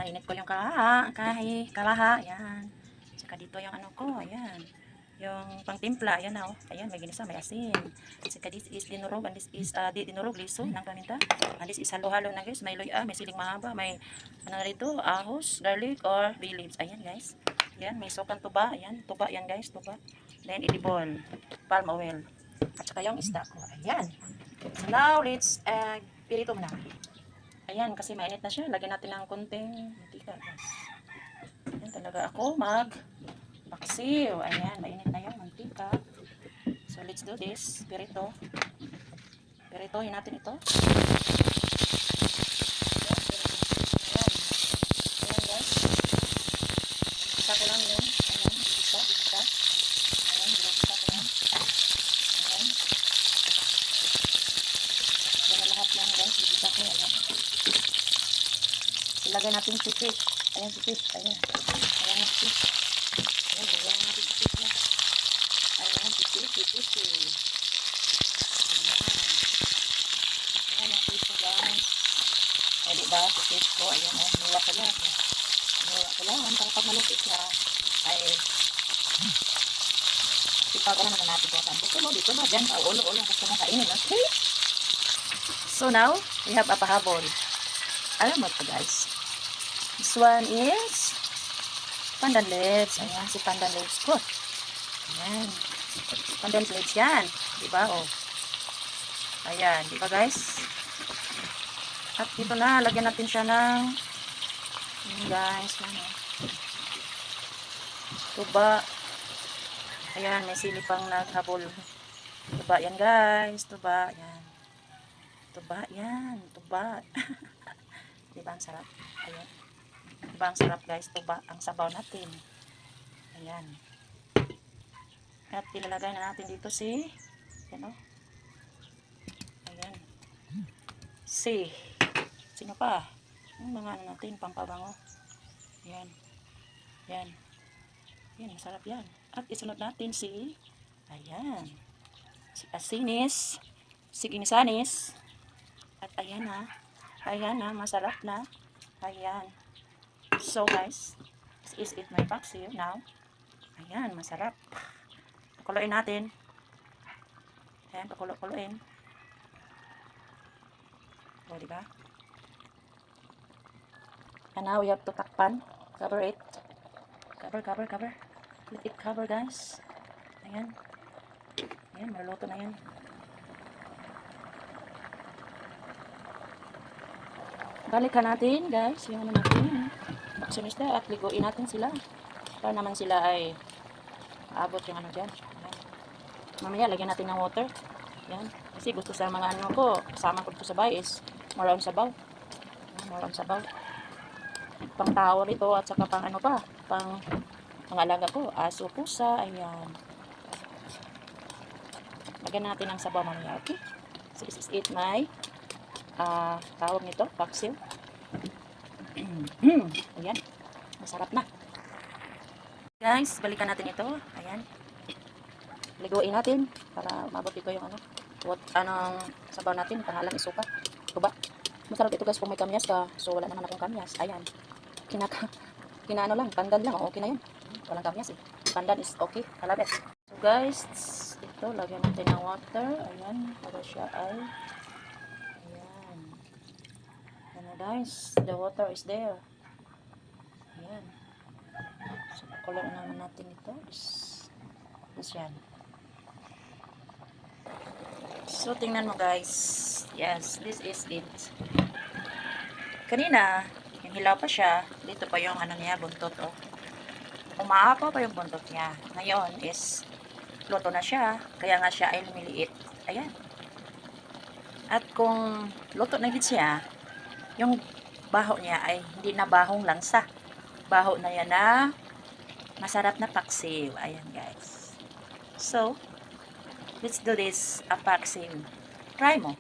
Init ko yung kalaha, yan. Saka dito yung ano ko, ayan. Yung pangtimpla, ayan na, oh. Ayan, may ginisa, may asin. Saka this is dinurog, and this is dinurog, liso ng paminta. And this is halo-halo na guys, may luya, may siling mahaba, may ano dito, ahos, garlic, or bay leaves. Ayan guys. Ayan, may sukan tuba, ayan, tuba yan guys, tuba. Then edible, palm oil. At saka yung isda ko, ayan. So now, let's pirito muna. Ayan, kasi mainit na siya. Lagyan natin ng konting mantika, guys. Ayan talaga ako paksiw. Ayan, mainit na yung mantika. So, let's do this. Pirito. Piritohin natin ito. Ayan. Ayan, guys. Isa ko lang yun. Ayan, isa. Ayan, isa ko lang. Ayan. Ayan na lahat lang, guys. Isa ko, ayan. Ilagay natin sipit. Ayan, sipit. Ayan. Ayan ang sipit. Ayan, lagyan natin sipit na. Ayan, sipit. Ayan. Ayan ang sipit ko, guys. Ay, diba? Sipit ko. Ayan, oh. Nula ko lang. Nula ko lang. Para pag malupit na, ay, ipag na naman natin kung saan. Dito mo. Diyan pa. Ulo. Gusto mo kainin. Okay? So now, we have a pahabol. Alam mo ito, guys. This one is pandan leaves. Ayan, si pandan leaves ko. Ayan. Pandan leaves yan. Diba? Oh. Ayan. Diba, guys? At dito na, lagyan natin siya ng ayan, guys. Tuba. Ayan, may sili pang naghabol. Tuba yan, guys. Tuba. Ayan. Tuba yan. Tuba. Diba, ang sarap? Ayan. Diba ang sarap guys, tuba ang sabaw natin. Ayan. At ilalagay na natin dito si ayan o. Ayan. Sino pa? Yung mga ano natin, pampabango. Ayan. Ayan. Ayan, masarap yan. At isunod natin si ayan. Si asinis. Si ginisanis. At ayan na. Ayan na, masarap na. Ayan. So guys, this is it my paksiw now. Ayan, masarap. Pakuluin natin. Ayan, pakulo-kuloin. O, diba? And now we have to takpan. Cover it. Cover. Let it cover, guys. Ayan. Ayan, maluluto na yan. Balikan natin, guys, yung ano natin. Baksunista at liguin natin sila para naman sila ay aabot yung ano dyan. Ayan. Mamaya lagyan natin ng water. Yan. Kasi gusto sa mga ano ko, kasama ko dito sa bahay is more on sabaw. Pang tao rito at saka pang ano pa, pang alaga ko, aso, pusa. Ayan. Lagyan natin ng sabaw mamaya, okay? So this is it my tawag nito, paksiw. Ayan, masarap na. Guys, balikan natin ito. Ayan. Liguin natin para mabot ito yung ano, anong sabaw natin, pangalan isuka. Tuba. Masarap ito guys kung may kamyas ka. So wala naman akong kamyas. Ayan. Kinaano lang, pandan lang. Okay na yun. Walang kamyas eh. Pandan is okay. Halabet. So guys, ito, lagyan natin ng water. Ayan, para siya ay ayan. Ayan na guys, the water is there. Ayan. So, pakuloy naman natin ito. This yan. So, tingnan mo guys. Yes, this is it. Kanina, yung hilaw pa siya. Dito pa yung ano niya, buntot oh. Umaapaw pa yung buntot niya. Ngayon is luto na siya. Kaya nga siya ay lumiliit. Ayan. At kung luto na gid siya, yung baho niya ay hindi na bahong langsa. Baho na yan na masarap na paksiw. Ayan guys. So, let's do this a paksiw. Try mo.